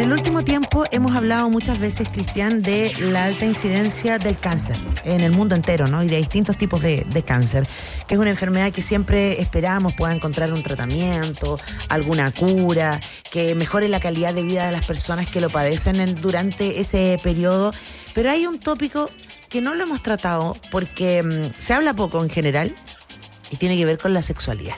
el último tiempo hemos hablado muchas veces, Cristian, de la alta incidencia del cáncer en el mundo entero, ¿no? Y de distintos tipos de cáncer, que es una enfermedad que siempre esperamos pueda encontrar un tratamiento, alguna cura, que mejore la calidad de vida de las personas que lo padecen durante ese periodo. Pero hay un tópico que no lo hemos tratado porque se habla poco en general y tiene que ver con la sexualidad.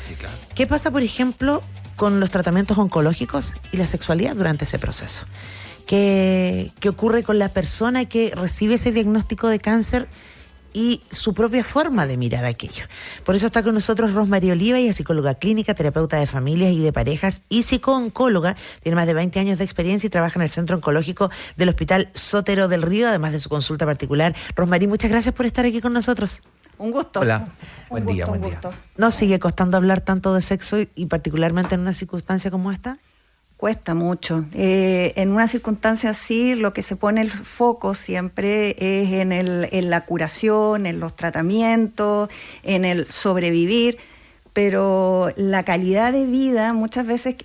Sí, claro. ¿Qué pasa, por ejemplo, con los tratamientos oncológicos y la sexualidad durante ese proceso? ¿Qué ocurre con la persona que recibe ese diagnóstico de cáncer y su propia forma de mirar aquello? Por eso está con nosotros Rosmarie Oliva, ella es psicóloga clínica, terapeuta de familias y de parejas y psicooncóloga. Tiene más de 20 años de experiencia y trabaja en el Centro Oncológico del Hospital Sotero del Río, además de su consulta particular. Rosmarie, muchas gracias por estar aquí con nosotros. Un gusto. Hola, buen día. ¿No sigue costando hablar tanto de sexo y particularmente en una circunstancia como esta? Cuesta mucho. En una circunstancia así, lo que se pone el foco siempre es en la curación, en los tratamientos, en el sobrevivir, pero la calidad de vida muchas veces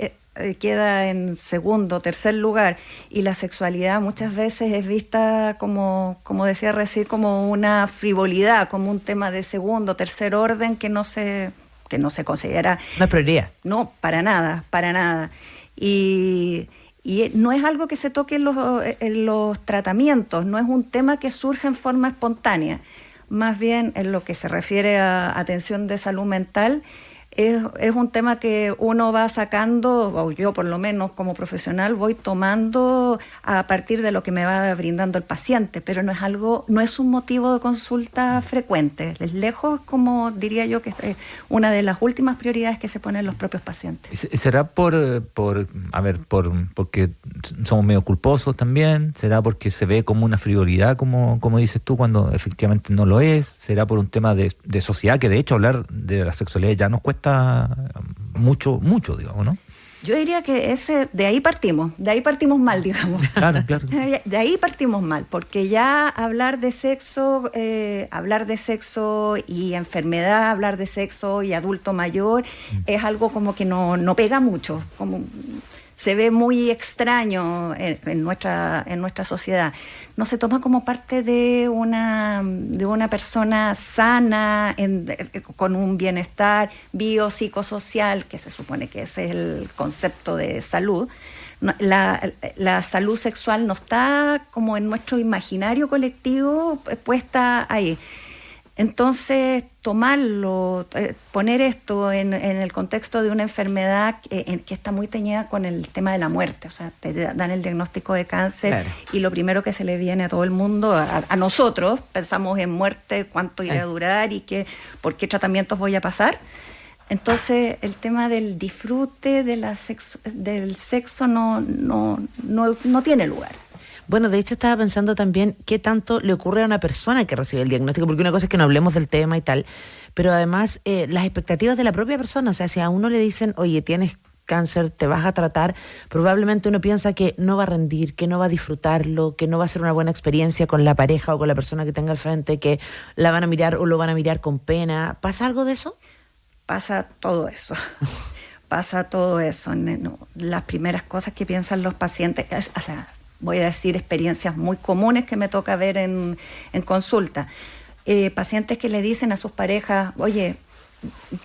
queda en segundo, tercer lugar, y la sexualidad muchas veces es vista como decía recién, como una frivolidad, como un tema de segundo, tercer orden que no se considera. No es prioridad. No, para nada. Y no es algo que se toque en los tratamientos, no es un tema que surja en forma espontánea. Más bien, en lo que se refiere a atención de salud mental, es un tema que uno va sacando, o yo por lo menos como profesional voy tomando a partir de lo que me va brindando el paciente, pero no es un motivo de consulta frecuente. Es lejos, como diría yo, que es una de las últimas prioridades que se ponen los propios pacientes. ¿Será porque somos medio culposos también? ¿Será porque se ve como una frivolidad, como dices tú, cuando efectivamente no lo es? ¿Será por un tema de sociedad, que de hecho hablar de la sexualidad ya nos cuesta mucho, digamos, ¿no? Yo diría que de ahí partimos mal, digamos. Claro. De ahí partimos mal, porque ya hablar de sexo y enfermedad, hablar de sexo y adulto mayor, es algo como que no pega mucho, como se ve muy extraño en nuestra sociedad. No se toma como parte de una persona sana, con un bienestar biopsicosocial, que se supone que ese es el concepto de salud. La salud sexual no está como en nuestro imaginario colectivo puesta ahí. Entonces, tomarlo, poner esto en el contexto de una enfermedad que está muy teñida con el tema de la muerte. O sea, te dan el diagnóstico de cáncer, claro, y lo primero que se le viene a todo el mundo, a nosotros, pensamos en muerte, cuánto irá a durar y por qué tratamientos voy a pasar. Entonces, el tema del disfrute del sexo no tiene lugar. Bueno, de hecho estaba pensando también qué tanto le ocurre a una persona que recibe el diagnóstico, porque una cosa es que no hablemos del tema y tal, pero además las expectativas de la propia persona, o sea, si a uno le dicen, oye, tienes cáncer, te vas a tratar, probablemente uno piensa que no va a rendir, que no va a disfrutarlo, que no va a ser una buena experiencia con la pareja o con la persona que tenga al frente, que la van a mirar o lo van a mirar con pena. ¿Pasa algo de eso? Pasa todo eso. Pasa todo eso. Las primeras cosas que piensan los pacientes, o sea, voy a decir experiencias muy comunes que me toca ver en consulta. Pacientes que le dicen a sus parejas, oye,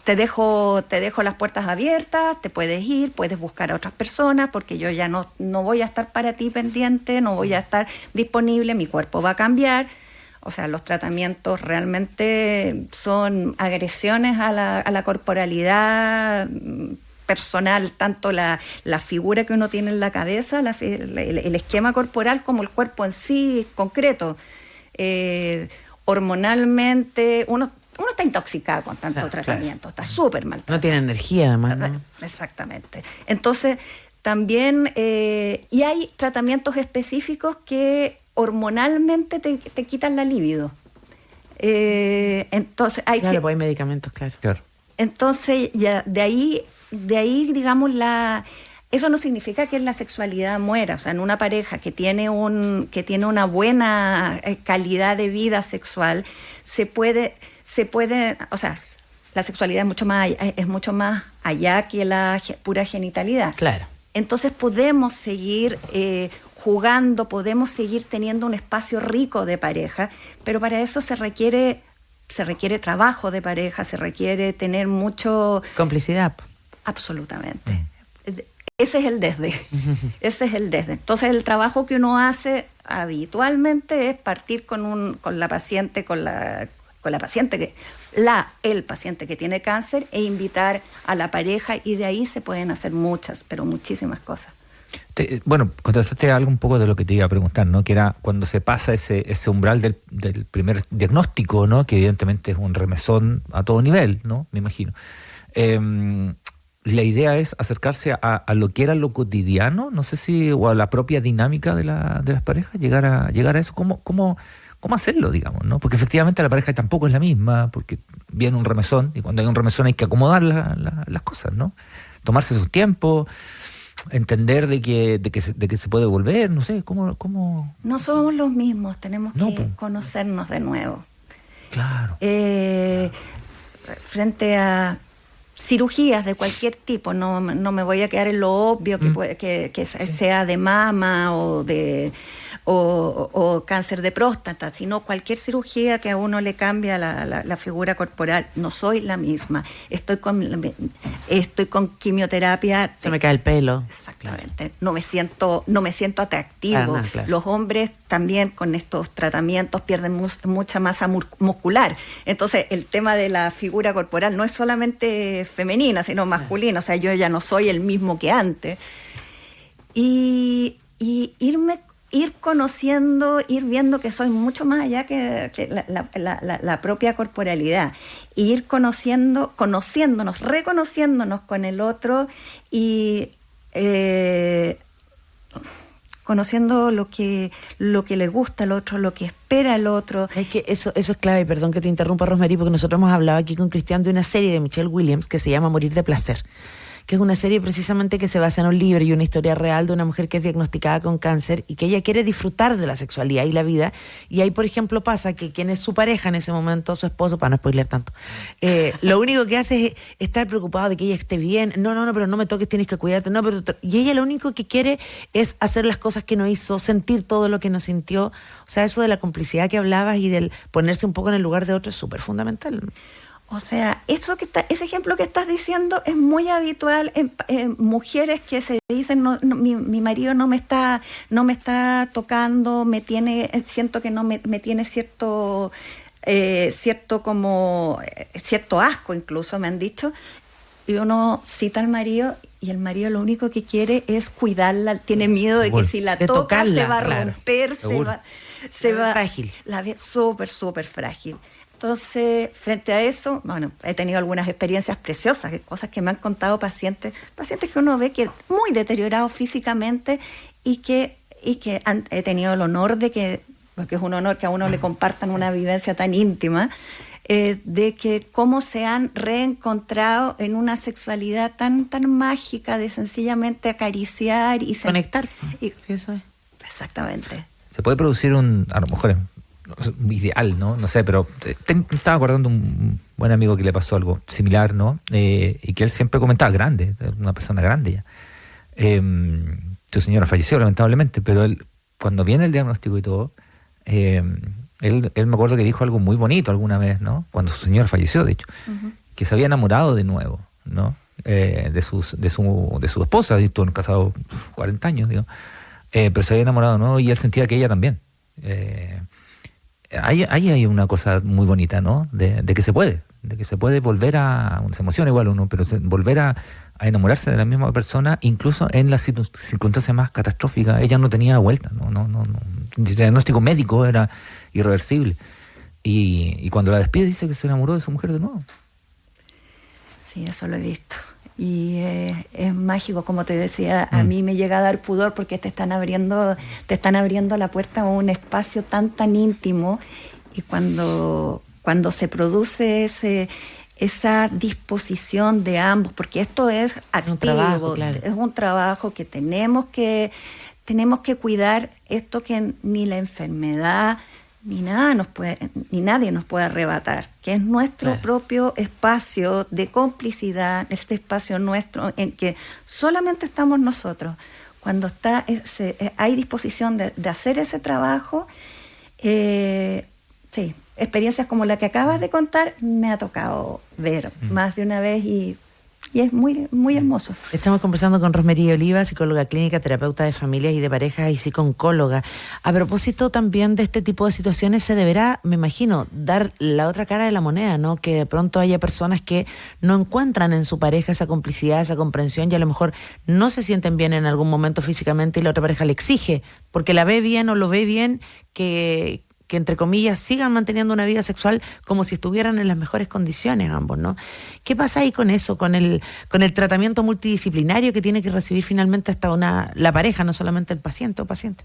te dejo las puertas abiertas, te puedes ir, puedes buscar a otras personas, porque yo ya no voy a estar para ti pendiente, no voy a estar disponible, mi cuerpo va a cambiar. O sea, los tratamientos realmente son agresiones a la corporalidad personal, tanto la figura que uno tiene en la cabeza, el esquema corporal, como el cuerpo en sí concreto. Hormonalmente, uno está intoxicado con tanto tratamiento, está súper mal tratado. No tiene energía, además, ¿no? Exactamente. Entonces, también, y hay tratamientos específicos que hormonalmente te quitan la libido. Entonces, pues hay medicamentos, claro. Entonces, ya de ahí, digamos, eso no significa que la sexualidad muera. O sea, en una pareja que tiene una buena calidad de vida sexual, se puede, o sea, la sexualidad es mucho más allá que la pura genitalidad. Claro. Entonces podemos seguir jugando, podemos seguir teniendo un espacio rico de pareja, pero para eso se requiere trabajo de pareja, se requiere tener mucho... Complicidad. Absolutamente. Ese es el desde. Ese es el desde. Entonces el trabajo que uno hace habitualmente es partir con la paciente, el paciente que tiene cáncer, e invitar a la pareja, y de ahí se pueden hacer muchas, pero muchísimas cosas. Bueno, contestaste algo un poco de lo que te iba a preguntar, ¿no? Que era cuando se pasa ese umbral del primer diagnóstico, ¿no? Que evidentemente es un remesón a todo nivel, ¿no? Me imagino. La idea es acercarse a lo que era lo cotidiano, no sé si, o a la propia dinámica de las parejas, llegar a eso. ¿Cómo hacerlo, digamos, ¿no? Porque efectivamente la pareja tampoco es la misma, porque viene un remesón, y cuando hay un remesón hay que acomodar las cosas, ¿no? Tomarse su tiempo, entender de que se puede volver, no sé, ¿cómo? No somos los mismos, tenemos que conocernos de nuevo. Claro. Frente a cirugías de cualquier tipo, no me voy a quedar en lo obvio que sea de mama o cáncer de próstata, sino cualquier cirugía que a uno le cambia la figura corporal. No soy la misma. Estoy con quimioterapia. Se me cae el pelo. Exactamente. No me siento atractivo. Claro. Los hombres también con estos tratamientos pierden mucha masa muscular. Entonces el tema de la figura corporal no es solamente femenina, sino masculina. O sea, yo ya no soy el mismo que antes. Y ir conociendo, ir viendo que soy mucho más allá que la propia corporalidad. Y ir conociéndonos, reconociéndonos con el otro y conociendo lo que le gusta al otro, lo que espera el otro. Es que eso es clave, perdón que te interrumpa, Rosemary, porque nosotros hemos hablado aquí con Cristian de una serie de Michelle Williams que se llama Morir de placer, que es una serie precisamente que se basa en un libro y una historia real de una mujer que es diagnosticada con cáncer y que ella quiere disfrutar de la sexualidad y la vida. Y ahí, por ejemplo, pasa que quien es su pareja en ese momento, su esposo, para no spoiler tanto, lo único que hace es estar preocupado de que ella esté bien. No, pero no me toques, tienes que cuidarte. Y ella lo único que quiere es hacer las cosas que no hizo, sentir todo lo que no sintió. O sea, eso de la complicidad que hablabas y del ponerse un poco en el lugar de otro es súper fundamental. O sea, ese ejemplo que estás diciendo es muy habitual en mujeres que se dicen mi marido no me está tocando, siento que no me tiene cierto asco, incluso me han dicho, y uno cita al marido y el marido lo único que quiere es cuidarla, tiene miedo de que si la toca tocarla, se va a romper, se va frágil. La ve súper frágil. Entonces, frente a eso, bueno, he tenido algunas experiencias preciosas, cosas que me han contado pacientes que uno ve que muy deteriorados físicamente y que he tenido el honor porque es un honor que a uno le compartan una vivencia tan íntima, de que cómo se han reencontrado en una sexualidad tan mágica de sencillamente acariciar y conectar. Sí, eso es. Exactamente. Se puede producir a lo mejor ideal, ¿no? No sé, pero estaba acordando un buen amigo que le pasó algo similar, ¿no? Y que él siempre comentaba, grande, una persona grande ya. Su señora falleció lamentablemente, pero él, cuando viene el diagnóstico y todo, él me acuerdo que dijo algo muy bonito alguna vez, ¿no? Cuando su señora falleció, de hecho, que se había enamorado de nuevo, ¿no? De su esposa, y estuvo casado 40 años, digo, pero se había enamorado de nuevo y él sentía que ella también. Ahí hay una cosa muy bonita, ¿no? De que se puede volver a... Se emociona igual uno, pero volver a enamorarse de la misma persona, incluso en las circunstancias más catastróficas. Ella no tenía vuelta, no. El diagnóstico médico era irreversible. Y cuando la despide dice que se enamoró de su mujer de nuevo. Sí, eso lo he visto. Y es mágico, como te decía, a mí me llega a dar pudor porque te están abriendo la puerta a un espacio tan íntimo, y cuando se produce esa disposición de ambos, porque esto es activo, es un trabajo que tenemos que cuidar, esto que ni la enfermedad ni nadie nos puede arrebatar, que es nuestro propio espacio de complicidad, este espacio nuestro en que solamente estamos nosotros. Cuando hay disposición de hacer ese trabajo, sí, experiencias como la que acabas de contar me ha tocado ver más de una vez y es muy, muy hermoso. Estamos conversando con Rosmery Oliva, psicóloga clínica, terapeuta de familias y de parejas y psicooncóloga. A propósito también de este tipo de situaciones, se deberá, me imagino, dar la otra cara de la moneda, ¿no? Que de pronto haya personas que no encuentran en su pareja esa complicidad, esa comprensión, y a lo mejor no se sienten bien en algún momento físicamente y la otra pareja le exige, porque la ve bien o lo ve bien, que entre comillas sigan manteniendo una vida sexual como si estuvieran en las mejores condiciones ambos, ¿no? ¿Qué pasa ahí con eso, con el tratamiento multidisciplinario que tiene que recibir finalmente hasta la pareja, no solamente el paciente o paciente?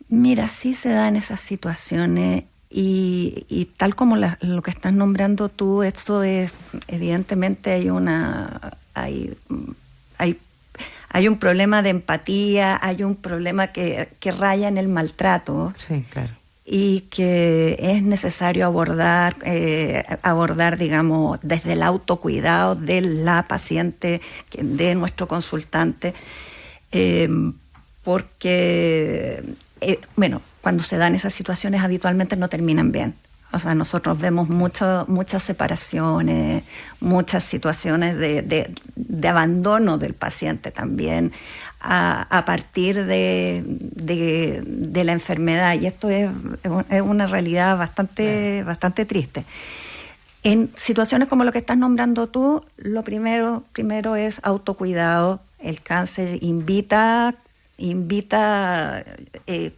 Mira, sí se dan esas situaciones y tal como lo que estás nombrando tú, esto es, evidentemente hay un problema de empatía, hay un problema que raya en el maltrato. Sí, claro. Y que es necesario abordar, digamos, desde el autocuidado de la paciente, de nuestro consultante, porque, cuando se dan esas situaciones habitualmente no terminan bien. O sea, nosotros vemos muchas separaciones, muchas situaciones de abandono del paciente también a partir de la enfermedad. Y esto es una realidad bastante triste. En situaciones como lo que estás nombrando tú, lo primero es autocuidado. El cáncer invita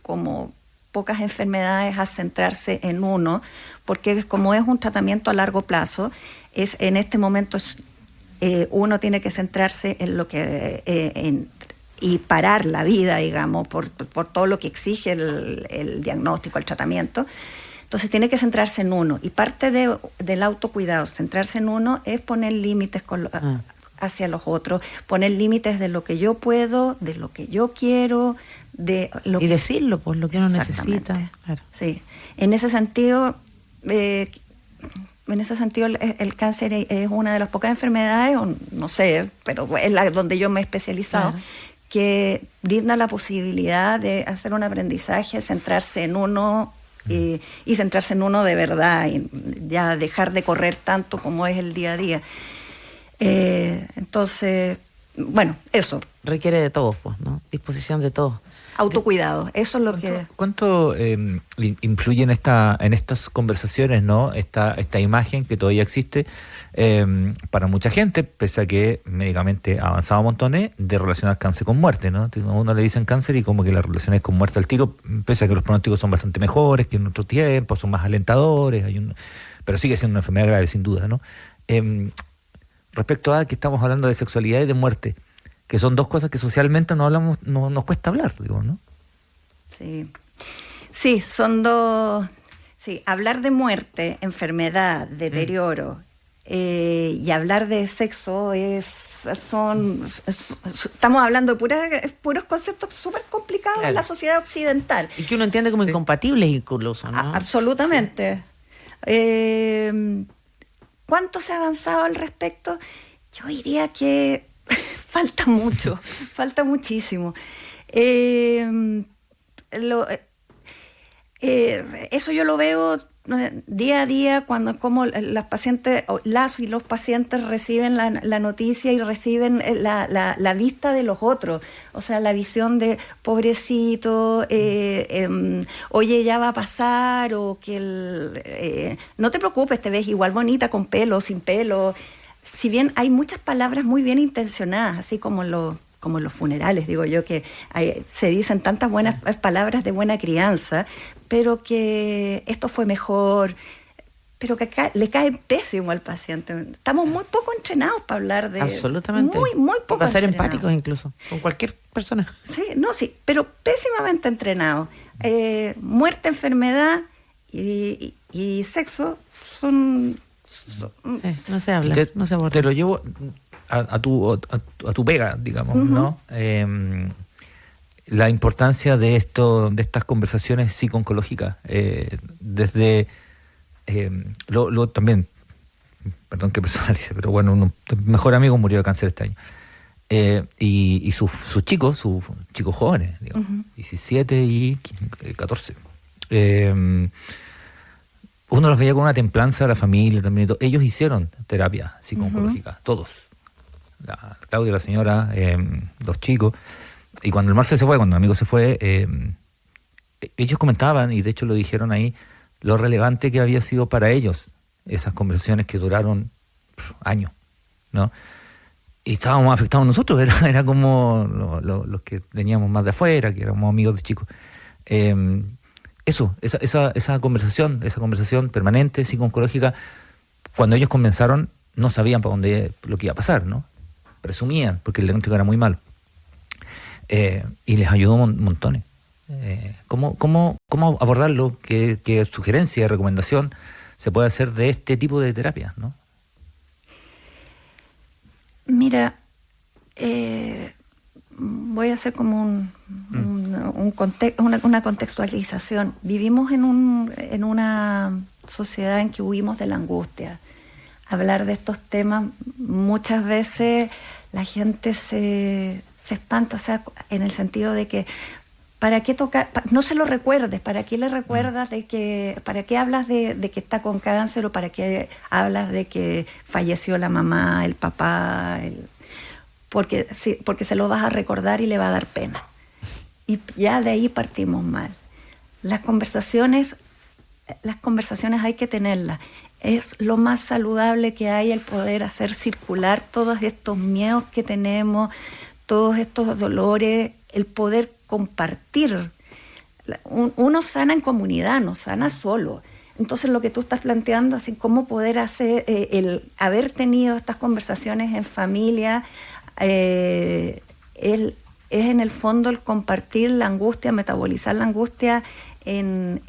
como pocas enfermedades a centrarse en uno, porque como es un tratamiento a largo plazo, en este momento uno tiene que centrarse en lo que y parar la vida, digamos, por todo lo que exige el diagnóstico, el tratamiento. Entonces tiene que centrarse en uno, y parte del autocuidado, centrarse en uno, es poner límites hacia los otros, poner límites de lo que yo puedo, de lo que yo quiero, y decirlo, pues, lo que uno necesita. Claro. Sí, en ese sentido el cáncer es una de las pocas enfermedades, o no sé, pero es donde yo me he especializado, claro, que brinda la posibilidad de hacer un aprendizaje, centrarse en uno y centrarse en uno de verdad, y ya dejar de correr tanto como es el día a día. Entonces, eso. Requiere de todos, pues, ¿no? Disposición de todos. Autocuidado, eso es lo que... ¿Cuánto influye en estas conversaciones, ¿no? Esta imagen que todavía existe para mucha gente, pese a que médicamente ha avanzado montones, de relacionar cáncer con muerte, ¿no? A uno le dicen cáncer y como que la relación es con muerte al tiro, pese a que los pronósticos son bastante mejores que en otros tiempos, son más alentadores, pero sigue siendo una enfermedad grave, sin duda, ¿no? Respecto a que estamos hablando de sexualidad y de muerte, que son dos cosas que socialmente no hablamos, nos cuesta hablar, digo, ¿no? Sí, son dos. Sí, hablar de muerte, enfermedad, deterioro, y hablar de sexo estamos hablando de puros conceptos súper complicados, claro, en la sociedad occidental. Y que uno entiende como incompatibles incluso, ¿no? Absolutamente. ¿Cuánto se ha avanzado al respecto? Yo diría que falta mucho, falta muchísimo. Eso yo lo veo día a día cuando como las y los pacientes reciben la noticia y reciben la vista de los otros, o sea, la visión de pobrecito, oye, ya va a pasar, o que no te preocupes, te ves igual bonita con pelo, sin pelo. Si bien hay muchas palabras muy bien intencionadas, así como en los funerales, digo yo, que se dicen tantas buenas palabras de buena crianza, pero que esto fue mejor, pero que le cae pésimo al paciente. Estamos muy poco entrenados para hablar de... Absolutamente. Muy poco para ser empáticos incluso, con cualquier persona. Sí, pero pésimamente entrenados. Muerte, enfermedad y sexo son... no se habla, no se aborda. Te lo llevo a tu pega, digamos, ¿no? la importancia de estas conversaciones psico-oncológicas, desde también, perdón que personalice, pero bueno, un mejor amigo murió de cáncer este año. Y sus chicos jóvenes, digamos, 17 y 14. Uno los veía con una templanza, la familia también. Ellos hicieron terapia psico-oncológica, todos. Claudia, la señora, los chicos. Y cuando el Marce se fue, cuando el amigo se fue, ellos comentaban, y de hecho lo dijeron ahí, lo relevante que había sido para ellos esas conversaciones que duraron años, ¿no? Y estábamos afectados nosotros, era como los que veníamos más de afuera, que éramos amigos de chicos. Esa conversación permanente, psico-oncológica, cuando ellos comenzaron, no sabían para dónde lo que iba a pasar, ¿no? Presumían, porque el diagnóstico era muy malo. Y les ayudó montones. ¿Cómo abordarlo? ¿Qué sugerencia, recomendación se puede hacer de este tipo de terapias, ¿no? Mira, voy a hacer como una contextualización. Vivimos en una sociedad en que huimos de la angustia. Hablar de estos temas, muchas veces la gente se espanta, o sea, en el sentido de que ¿para qué tocar? No se lo recuerdes, ¿para qué le recuerdas para qué hablas de que está con cáncer o para qué hablas de que falleció la mamá, el papá? Porque se lo vas a recordar y le va a dar pena. Y ya de ahí partimos mal. Las conversaciones hay que tenerlas. Es lo más saludable que hay el poder hacer circular todos estos miedos que tenemos, todos estos dolores, el poder compartir. Uno sana en comunidad, no sana solo. Entonces lo que tú estás planteando, así cómo poder hacer, el haber tenido estas conversaciones en familia, es en el fondo el compartir la angustia, metabolizar la angustia en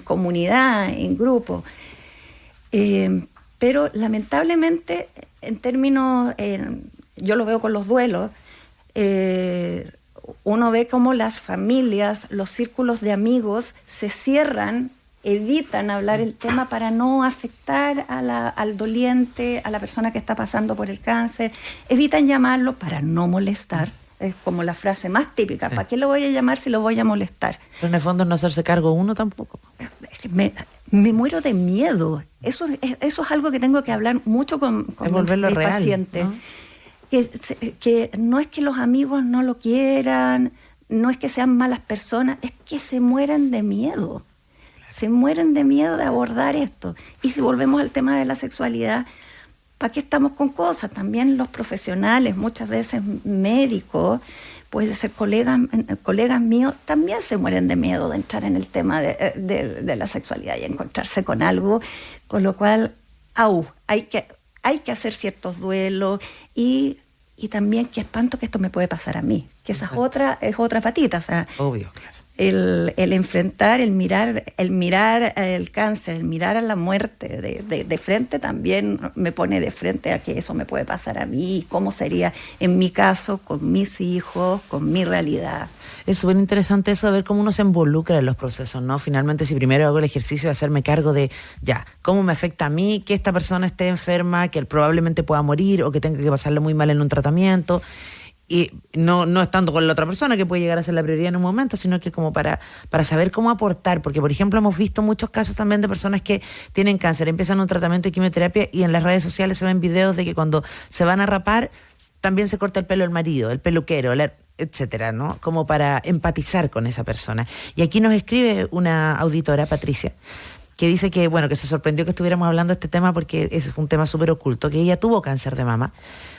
comunidad, en grupo. Pero lamentablemente, en términos, yo lo veo con los duelos, uno ve cómo las familias, los círculos de amigos se cierran, evitan hablar el tema para no afectar al doliente, a la persona que está pasando por el cáncer, evitan llamarlo para no molestar. Es como la frase más típica, ¿para qué lo voy a llamar si lo voy a molestar? Pero en el fondo no hacerse cargo uno tampoco. Me muero de miedo. Eso es algo que tengo que hablar mucho con mis pacientes. ¿No? Que no es que los amigos no lo quieran, no es que sean malas personas, es que se mueren de miedo. Se mueren de miedo de abordar esto. Y si volvemos al tema de la sexualidad, ¿para qué estamos con cosas? También los profesionales, muchas veces médicos, puede ser colegas míos, también se mueren de miedo de entrar en el tema de la sexualidad y encontrarse con algo, con lo cual, hay que hacer ciertos duelos y también qué espanto que esto me puede pasar a mí, que esa es otra patita, o sea, obvio, claro. El enfrentar, el mirar el cáncer, el mirar a la muerte de frente también me pone de frente a que eso me puede pasar a mí, cómo sería en mi caso, con mis hijos, con mi realidad. Es súper interesante eso de ver cómo uno se involucra en los procesos, ¿no? Finalmente, si primero hago el ejercicio de hacerme cargo de, cómo me afecta a mí, que esta persona esté enferma, que él probablemente pueda morir o que tenga que pasarle muy mal en un tratamiento. Y no estando con la otra persona que puede llegar a ser la prioridad en un momento, sino que como para saber cómo aportar, porque por ejemplo hemos visto muchos casos también de personas que tienen cáncer, empiezan un tratamiento de quimioterapia y en las redes sociales se ven videos de que cuando se van a rapar también se corta el pelo el marido, el peluquero, etcétera, ¿no? Como para empatizar con esa persona. Y aquí nos escribe una auditora, Patricia, que dice que, que se sorprendió que estuviéramos hablando de este tema porque es un tema súper oculto, que ella tuvo cáncer de mama.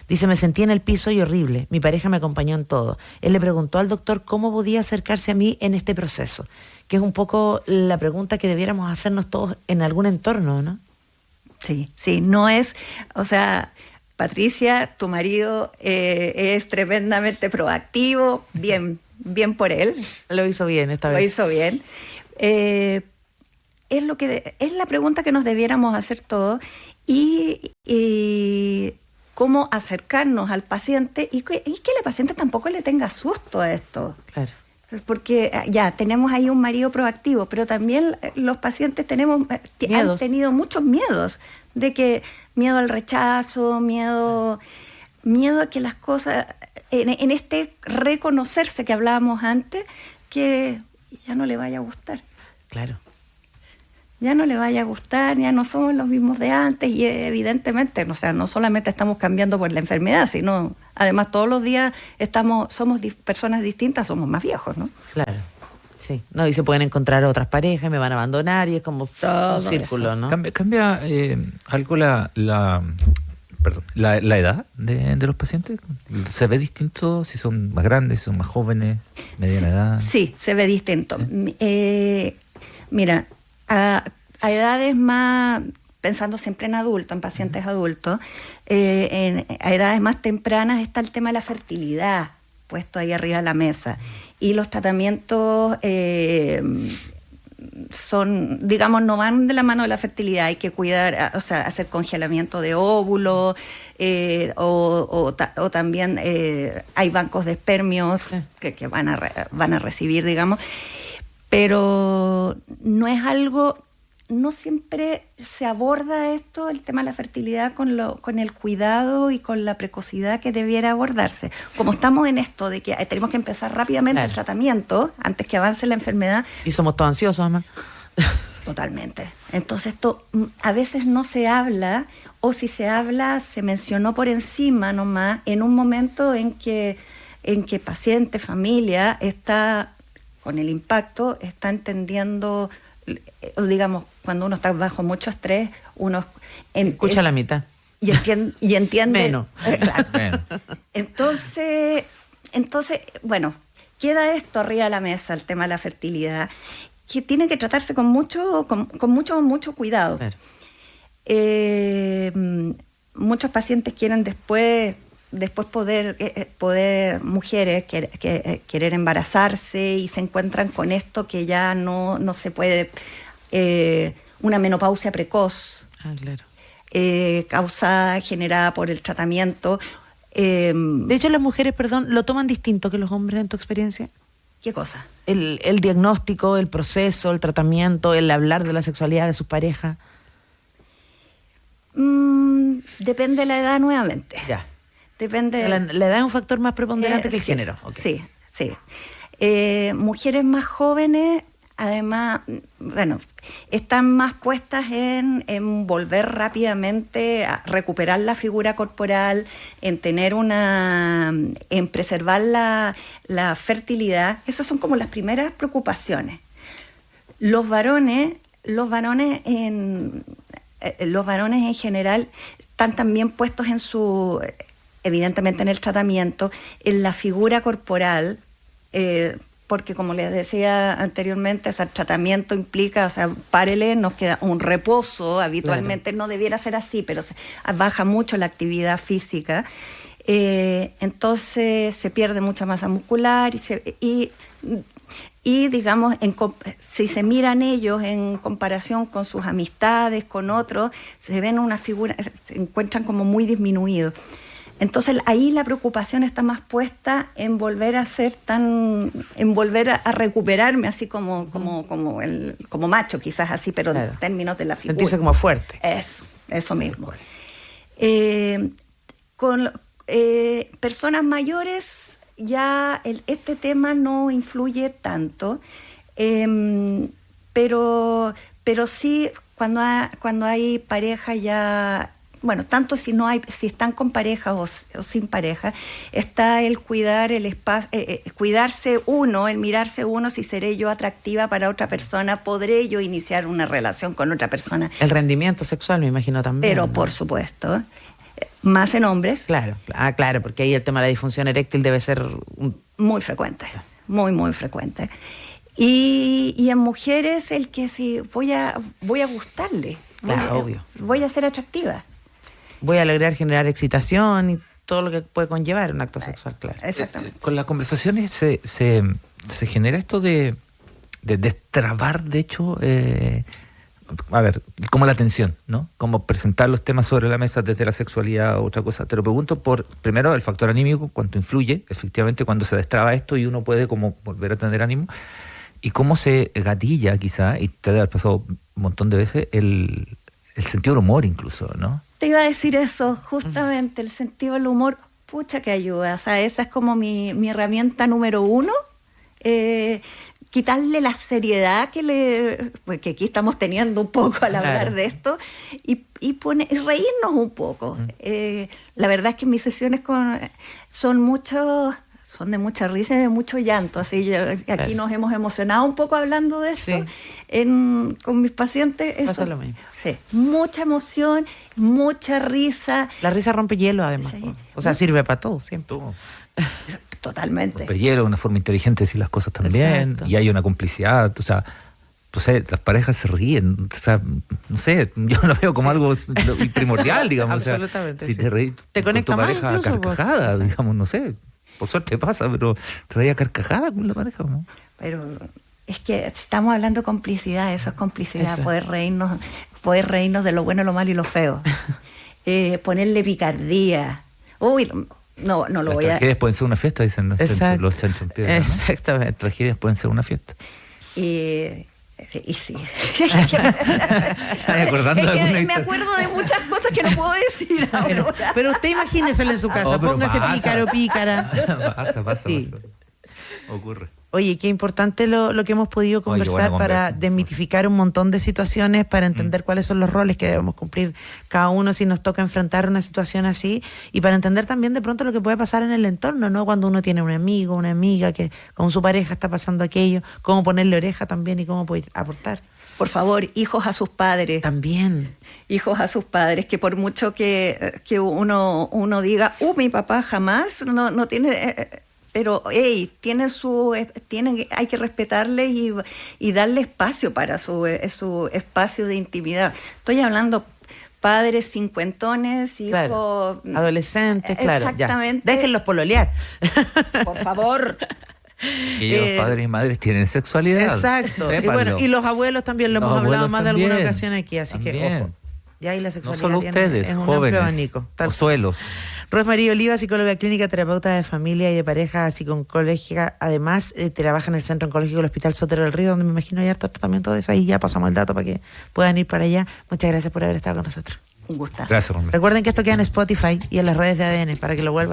Dice, me sentí en el piso y horrible. Mi pareja me acompañó en todo. Él le preguntó al doctor cómo podía acercarse a mí en este proceso, que es un poco la pregunta que debiéramos hacernos todos en algún entorno, ¿no? Sí, no es, o sea, Patricia, tu marido es tremendamente proactivo, bien por él. Lo hizo bien esta vez. Lo hizo bien. Es la pregunta que nos debiéramos hacer todos y cómo acercarnos al paciente y que el paciente tampoco le tenga susto a esto. Claro. porque ya tenemos ahí un marido proactivo, pero también los pacientes han tenido muchos miedos, miedo al rechazo, miedo a que las cosas, en este reconocerse que hablábamos antes, que ya no le vaya a gustar. Claro. Ya no le vaya a gustar, ya no somos los mismos de antes, y evidentemente, o sea, no solamente estamos cambiando por la enfermedad, sino además todos los días somos personas distintas, somos más viejos, ¿no? Claro, sí. No, y se pueden encontrar otras parejas, me van a abandonar, y es como todo un círculo, eso, ¿no? ¿Cambia algo la edad de los pacientes? ¿Se ve distinto si son más grandes, si son más jóvenes, mediana edad? Sí, se ve distinto. Mira, a edades más, pensando siempre en adultos, en pacientes adultos, a edades más tempranas está el tema de la fertilidad puesto ahí arriba de la mesa. Y los tratamientos no van de la mano de la fertilidad. Hay que cuidar, hacer congelamiento de óvulos, o también hay bancos de espermios que van a recibir, digamos. Pero no siempre se aborda esto, el tema de la fertilidad, con el cuidado y con la precocidad que debiera abordarse. Como estamos en esto de que tenemos que empezar rápidamente el tratamiento antes que avance la enfermedad. Y somos todos ansiosos, además. Totalmente. Entonces esto a veces no se habla, o si se habla, se mencionó por encima nomás, en un momento en que paciente, familia, está con el impacto, está entendiendo, digamos, cuando uno está bajo mucho estrés, uno escucha la mitad. Y entiende. Menos. Claro. Menos. Entonces, bueno, queda esto arriba de la mesa, el tema de la fertilidad, que tiene que tratarse con mucho cuidado. Claro. Muchos pacientes quieren después poder mujeres querer embarazarse, y se encuentran con esto que ya no se puede, una menopausia precoz, claro. Generada por el tratamiento. De hecho, las mujeres, lo toman distinto que los hombres, en tu experiencia. ¿Qué cosa? El diagnóstico, el proceso, el tratamiento, el hablar de la sexualidad de sus parejas. Depende de la edad, nuevamente. Ya. Depende. La edad es un factor más preponderante que el género. Okay. Sí. Mujeres más jóvenes, además, están más puestas en volver rápidamente a recuperar la figura corporal, en preservar la fertilidad. Esas son como las primeras preocupaciones. Los varones en general están también puestos evidentemente en el tratamiento, en la figura corporal, porque como les decía anteriormente, el tratamiento implica, párele, nos queda un reposo, habitualmente no debiera ser así, pero baja mucho la actividad física, entonces se pierde mucha masa muscular, y digamos, si se miran ellos en comparación con sus amistades, con otros, se ven una figura, se encuentran como muy disminuidos. Entonces ahí la preocupación está más puesta en volver a recuperarme, así como macho, quizás así, pero claro, en términos de la figura. Sentirse como fuerte. Eso mismo. Con personas mayores ya este tema no influye tanto, pero sí cuando hay pareja ya. Bueno, tanto si están con pareja o sin pareja, está el cuidar el espacio, cuidarse uno, el mirarse uno, si seré yo atractiva para otra persona, podré yo iniciar una relación con otra persona. El rendimiento sexual, me imagino también. Pero ¿no? Por supuesto, más en hombres. Claro, porque ahí el tema de la disfunción eréctil debe ser muy frecuente, muy, muy frecuente. Y en mujeres el que si voy a gustarle, obvio. Voy a ser atractiva. Voy a lograr generar excitación y todo lo que puede conllevar un acto sexual, claro. Exactamente. Con las conversaciones se genera esto de destrabar, de hecho, a ver, como la atención, ¿no? Como presentar los temas sobre la mesa desde la sexualidad o otra cosa. Te lo pregunto por, primero, el factor anímico, cuánto influye, efectivamente, cuando se destraba esto y uno puede como volver a tener ánimo, y cómo se gatilla quizá, y te debe haber pasado un montón de veces, el sentido del humor incluso, ¿no? Te iba a decir eso, justamente, el sentido del humor, pucha que ayuda. O sea, esa es como mi herramienta número 1. Quitarle la seriedad pues que aquí estamos teniendo un poco al hablar de esto y reírnos un poco. La verdad es que mis sesiones son de mucha risa y de mucho llanto. Así aquí nos hemos emocionado un poco hablando de esto. Con mis pacientes. Pasa lo mismo. Sí, mucha emoción, mucha risa. La risa rompe hielo, además. Sí. O sea, sirve para todo, siempre. Totalmente. Romper hielo, una forma inteligente de decir las cosas también. Exacto. Y hay una complicidad, o sea, no sé, las parejas se ríen, o sea, no sé, yo lo veo como algo primordial, digamos. Absolutamente, O sea, si sí. te reís Te con conecta tu más pareja incluso, a carcajadas, pues. digamos, no sé, por suerte pasa, pero te reís a carcajadas con la pareja, ¿no? Pero es que estamos hablando de complicidad, eso es complicidad, Eso. poder reírnos de lo bueno, lo malo y lo feo. Ponerle picardía. Uy, no lo Las voy a... tragedias pueden ser una fiesta, dicen Exacto. los chanchos en piedra, ¿no? Exactamente. Las tragedias pueden ser una fiesta. Y sí. ¿Estás acordando de Es que alguna me historia? acuerdo de muchas cosas que no puedo decir ahora. Pero usted imagínesela en su casa, Oh, pero póngase pasa. pícaro, pícara. Pasa. Sí. Ocurre. Oye, qué importante lo que hemos podido Oye, conversar buena para conversa. desmitificar un montón de situaciones, para entender cuáles son los roles que debemos cumplir cada uno si nos toca enfrentar una situación así, y para entender también de pronto lo que puede pasar en el entorno, ¿no? Cuando uno tiene un amigo, una amiga que con su pareja está pasando aquello, cómo ponerle oreja también y cómo poder aportar. Por favor, hijos a sus padres. También. Hijos a sus padres, que por mucho que uno diga, mi papá jamás no tiene... pero hay que respetarle y darle espacio para su espacio de intimidad. Estoy hablando padres cincuentones, hijos... Claro. Adolescentes, claro. Exactamente. Ya. Déjenlos pololear. Por favor. Y los padres y madres tienen sexualidad. Exacto. Y Sépanlo. bueno, y los abuelos también, lo Los hemos hablado abuelos más de alguna también, ocasión aquí, así que también. ojo. Ya ahí la No sexualidad solo tiene- ustedes, es un amplio jóvenes, abanico. Tal cual. ozuelos. Rosmarie Oliva, psicóloga clínica, terapeuta de familia y de pareja psico-oncológica. Además, trabaja en el Centro Oncológico del Hospital Sotero del Río, donde me imagino hay harto tratamiento de eso. Ahí ya pasamos el dato para que puedan ir para allá. Muchas gracias por haber estado con nosotros. Un gustazo. Gracias, Romero. Recuerden que esto queda en Spotify y en las redes de ADN para que lo vuelvan